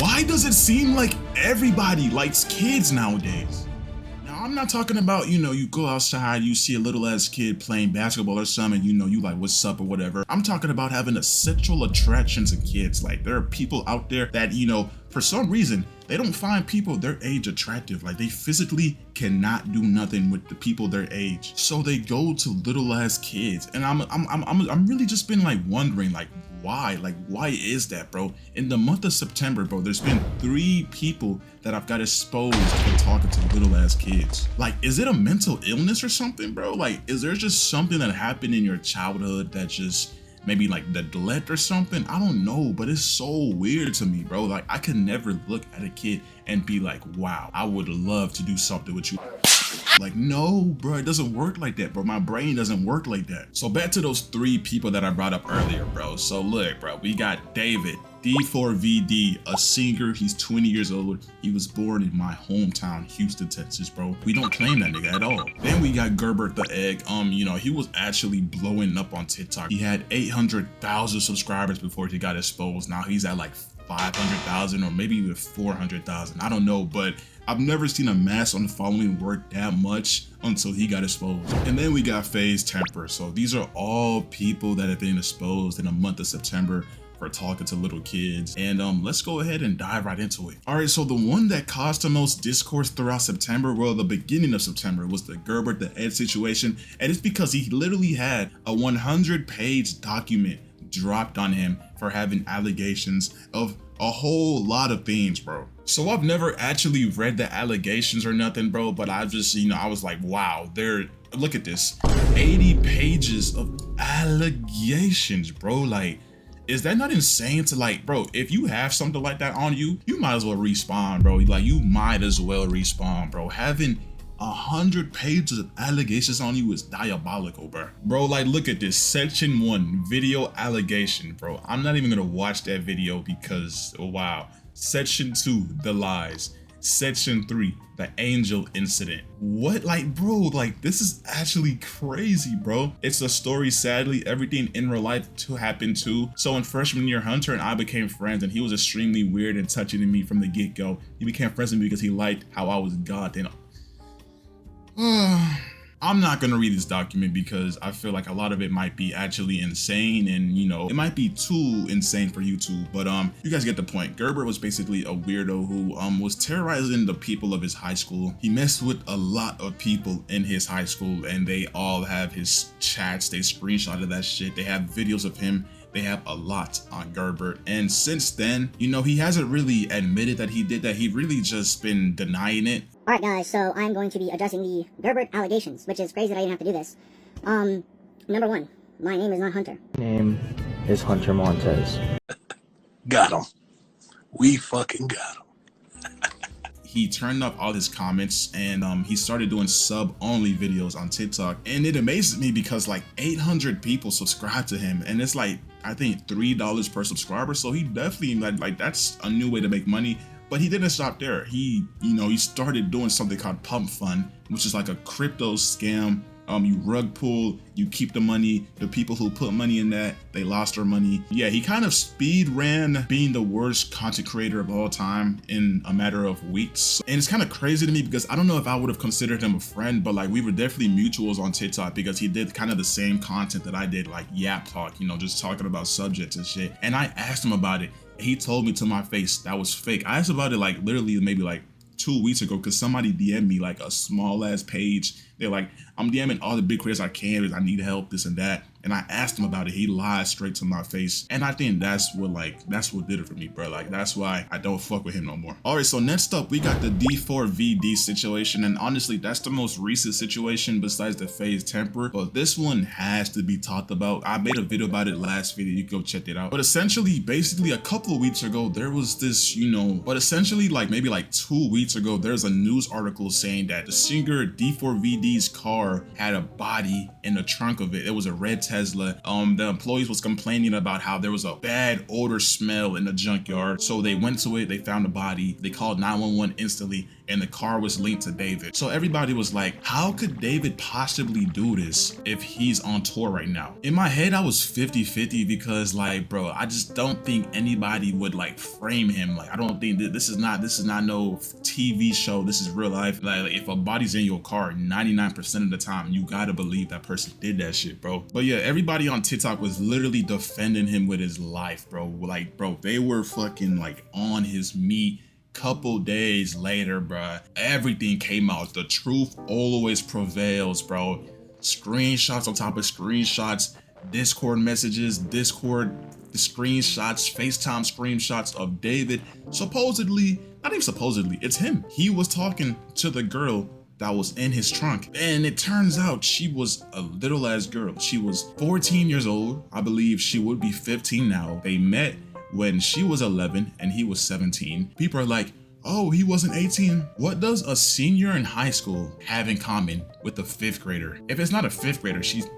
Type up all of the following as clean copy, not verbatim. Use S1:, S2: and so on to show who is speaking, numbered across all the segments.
S1: Why does it seem like everybody likes kids nowadays? Now, I'm not talking about, you go outside, you see a little ass kid playing basketball or something, you like, what's up or whatever. I'm talking about having a sexual attraction to kids. Like, there are people out there that, for some reason, they don't find people their age attractive. Like, they physically cannot do nothing with the people their age. So they go to little ass kids. And I'm really just been like wondering, like, why? Like, why is that, bro? In the month of September, bro, there's been 3 people that I've got exposed for talking to little ass kids. Like, is it a mental illness or something, bro? Like, is there just something that happened in your childhood that just maybe like neglect or something? I don't know, but it's so weird to me, bro. Like, I could never look at a kid and be like, wow, I would love to do something with you. Like, no, bro, it doesn't work like that, bro. My brain doesn't work like that. So back to those 3 people that I brought up earlier, bro. So look, bro, we got David, D4VD, a singer. He's 20 years old. He was born in my hometown, Houston, Texas, bro. We don't claim that nigga at all. Then we got Gerbert the Egg. He was actually blowing up on TikTok. He had 800,000 subscribers before he got exposed. Now he's at like 500,000 or maybe even 400,000. I don't know, but I've never seen a mass on the following work that much until he got exposed. And then we got FaZe Temper. So these are all people that have been exposed in the month of September for talking to little kids. And let's go ahead and dive right into it. All right, so the one that caused the most discourse throughout September, well, the beginning of September, was the Gerbert the Egg situation. And it's because he literally had a 100-page document dropped on him for having allegations of a whole lot of things, bro. So I've never actually read the allegations or nothing, bro, but I just, I was like, wow, look at this, 80 pages of allegations, bro. Like, is that not insane to, like, bro, if you have something like that on you, you might as well respawn, bro. Like, you might as well respawn, bro. Having 100 pages of allegations on you is diabolical, bro. Bro, like, look at this. Section 1, video allegation, bro. I'm not even gonna watch that video because, oh, wow. Section 2, the lies. Section 3, the angel incident. What? Like, bro, like, this is actually crazy, bro. It's a story, sadly, everything in real life to happen too. So in freshman year, Hunter and I became friends, and he was extremely weird and touching to me from the get-go. He became friends with me because he liked how I was goddamn. I'm not gonna read this document because I feel like a lot of it might be actually insane, and it might be too insane for YouTube, but you guys get the point. Gerbert was basically a weirdo who was terrorizing the people of his high school. He messed with a lot of people in his high school, and they all have his chats. They screenshotted that shit. They have videos of him. They have a lot on Gerbert. And since then, he hasn't really admitted that he did that. He really just been denying it.
S2: Alright guys, so I'm going to be addressing the Gerbert allegations, which is crazy that I even have to do this. Number 1, my name is not Hunter.
S3: Name is Hunter Montez.
S4: Got him. We fucking got him.
S1: He turned off all his comments, and he started doing sub-only videos on TikTok. And it amazes me because like 800 people subscribe to him, and it's like, I think $3 per subscriber. So he definitely, like that's a new way to make money. But he didn't stop there. He, he started doing something called Pump Fund, which is like a crypto scam. You rug pull, you keep the money. The people who put money in that, they lost their money. Yeah, he kind of speed ran being the worst content creator of all time in a matter of weeks. And it's kind of crazy to me because I don't know if I would have considered him a friend, but like we were definitely mutuals on TikTok because he did kind of the same content that I did, like Yap Talk, just talking about subjects and shit. And I asked him about it. He told me to my face that was fake. I asked about it like literally maybe like 2 weeks ago because somebody DM'd me like a small ass page. They're like, I'm DMing all the big creators I can because I need help, this and that. And I asked him about it. He lied straight to my face. And I think that's what did it for me, bro. Like, that's why I don't fuck with him no more. All right, so next up, we got the D4VD situation. And honestly, that's the most recent situation besides the FaZe Temper. But this one has to be talked about. I made a video about it last video. You can go check it out. But essentially, basically a couple of weeks ago, there was this, but essentially like maybe like 2 weeks ago, there's a news article saying that the singer D4VD's car had a body in the trunk of it. It was a red Tesla. The employees was complaining about how there was a bad odor smell in the junkyard. So they went to it, they found the body, they called 911 instantly, and the car was linked to David. So everybody was like, how could David possibly do this if he's on tour right now? In my head, I was 50-50 because like, bro, I just don't think anybody would like frame him. Like, I don't think that this is not no TV show. This is real life. Like, if a body's in your car, 99% of the time, you gotta believe that person did that shit, bro. But yeah, everybody on TikTok was literally defending him with his life, bro. Like, bro, they were fucking like on his meat. Couple days later, bruh, everything came out. The truth always prevails, bro. Screenshots on top of screenshots, Discord messages, the screenshots, FaceTime screenshots of David. Supposedly, not even supposedly, it's him. He was talking to the girl that was in his trunk. And it turns out she was a little ass girl. She was 14 years old. I believe she would be 15 now. They met when she was 11 and he was 17. People are like, oh, he wasn't 18. What does a senior in high school have in common with a 5th grader? If it's not a 5th grader, she was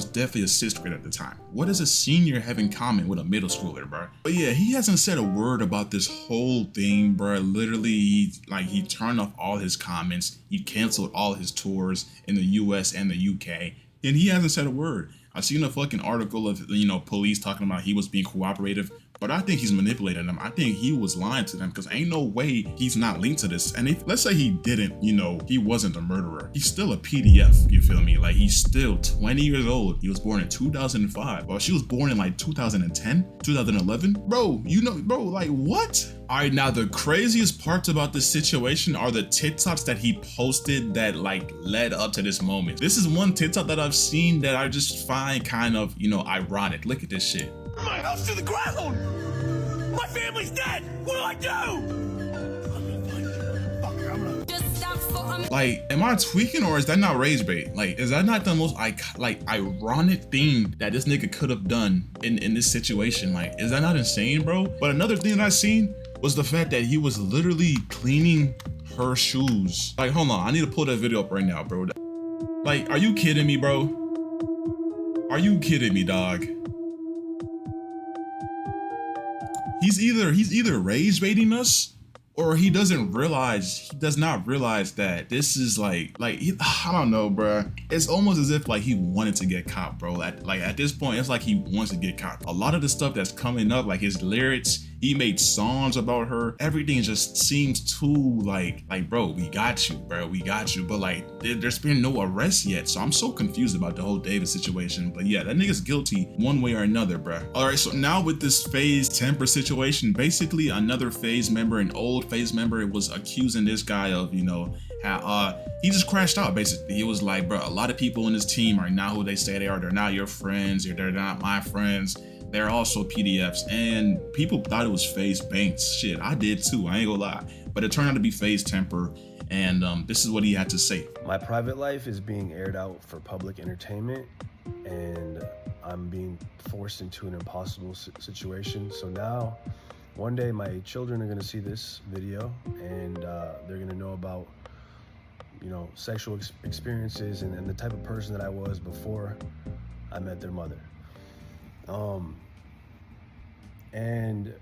S1: definitely a 6th grader at the time. What does a senior have in common with a middle schooler, bro? But yeah, he hasn't said a word about this whole thing, bro. Literally, he turned off all his comments. He canceled all his tours in the US and the UK, and he hasn't said a word. I seen a fucking article of, police talking about he was being cooperative, but I think he's manipulating them. I think he was lying to them because ain't no way he's not linked to this. And if, let's say he didn't, he wasn't a murderer, he's still a PDF, you feel me? Like, he's still 20 years old. He was born in 2005. Well, she was born in like 2010, 2011. Bro, like what? All right, now the craziest parts about this situation are the TikToks that he posted that like led up to this moment. This is one TikTok that I've seen that I just find kind of, ironic. Look at this shit.
S4: My house to the ground! My family's dead! What do I do?
S1: Like, am I tweaking or is that not rage bait? Like, is that not the most ironic thing that this nigga could have done in this situation? Like, is that not insane, bro? But another thing that I seen was the fact that he was literally cleaning her shoes. Like, hold on, I need to pull that video up right now, bro. Like, are you kidding me, bro? Are you kidding me, dog? He's either rage baiting us, or he does not realize that this is I don't know, bro. It's almost as if like he wanted to get caught, bro. At this point, it's like he wants to get caught. A lot of the stuff that's coming up, like his lyrics, he made songs about her. Everything just seems too like, bro, we got you, bro, we got you. But like, there's been no arrest yet, so I'm so confused about the whole David situation. But yeah, that nigga's guilty one way or another, bro. All right, so now with this FaZe Temper situation, basically another FaZe member, an old FaZe member, was accusing this guy of, how he just crashed out. Basically, he was like, bro, a lot of people in this team are not who they say they are. They're not your friends, or they're not my friends. They're also PDFs, and people thought it was FaZe Banks. Shit, I did too, I ain't gonna lie. But it turned out to be FaZe Temper, and this is what he had to say.
S5: My private life is being aired out for public entertainment, and I'm being forced into an impossible situation. So now, one day my children are gonna see this video, and they're gonna know about, sexual experiences and the type of person that I was before I met their mother. And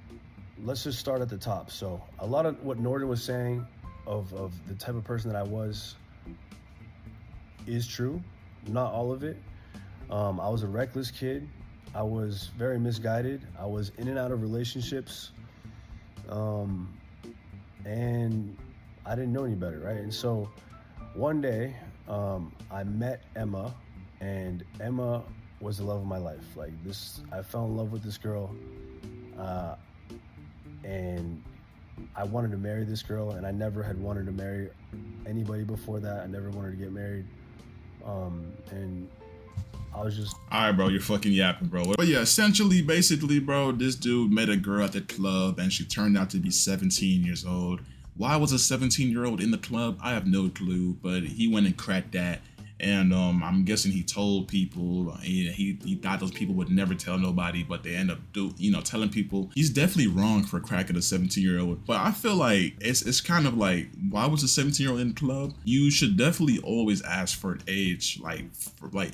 S5: let's just start at the top. So a lot of what Norton was saying of the type of person that I was is true. Not all of it. I was a reckless kid. I was very misguided. I was in and out of relationships. And I didn't know any better, right? And so one day, I met Emma, and Emma was the love of my life. Like this, I fell in love with this girl, and I wanted to marry this girl, and I never had wanted to marry anybody before that. I never wanted to get married, and I was just...
S1: All right, bro, you're fucking yapping, bro. But yeah, basically, bro, this dude met a girl at the club, and she turned out to be 17 years old. Why was a 17-year-old in the club? I have no clue, but he went and cracked that. And I'm guessing he told people, he thought those people would never tell nobody, but they end up telling people. He's definitely wrong for cracking a 17-year-old. But I feel like it's kind of like, why was a 17-year-old in the club? You should definitely always ask for an age, like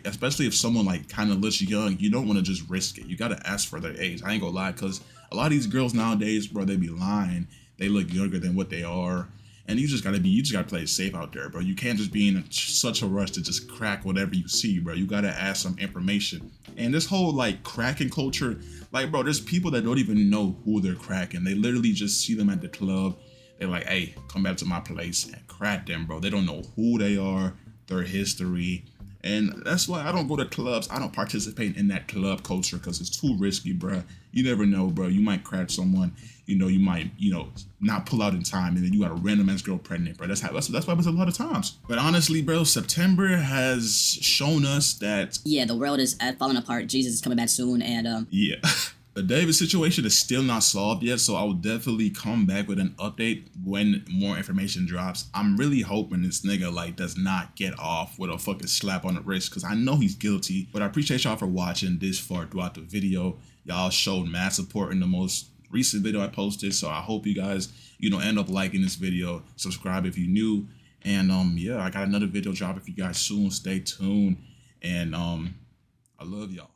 S1: especially if someone like kind of looks young, you don't want to just risk it. You gotta ask for their age. I ain't gonna lie, cause a lot of these girls nowadays, bro, they be lying. They look younger than what they are. And you just gotta play it safe out there, bro. You can't just be in such a rush to just crack whatever you see, bro. You gotta ask some information. And this whole like cracking culture, like, bro, there's people that don't even know who they're cracking. They literally just see them at the club. They're like, hey, come back to my place and crack them, bro. They don't know who they are, their history. And that's why I don't go to clubs. I don't participate in that club culture because it's too risky, bro. You never know, bro. You might crack someone. You might, not pull out in time, and then you got a random ass girl pregnant, bro. That's what happens a lot of times. But honestly, bro, September has shown us that
S6: the world is falling apart. Jesus is coming back soon, and
S1: yeah. The David situation is still not solved yet, so I will definitely come back with an update when more information drops. I'm really hoping this nigga like does not get off with a fucking slap on the wrist, because I know he's guilty. But I appreciate y'all for watching this far throughout the video. Y'all showed mad support in the most recent video I posted, so I hope you guys end up liking this video. Subscribe if you're new, and I got another video drop if you guys soon. Stay tuned, and I love y'all.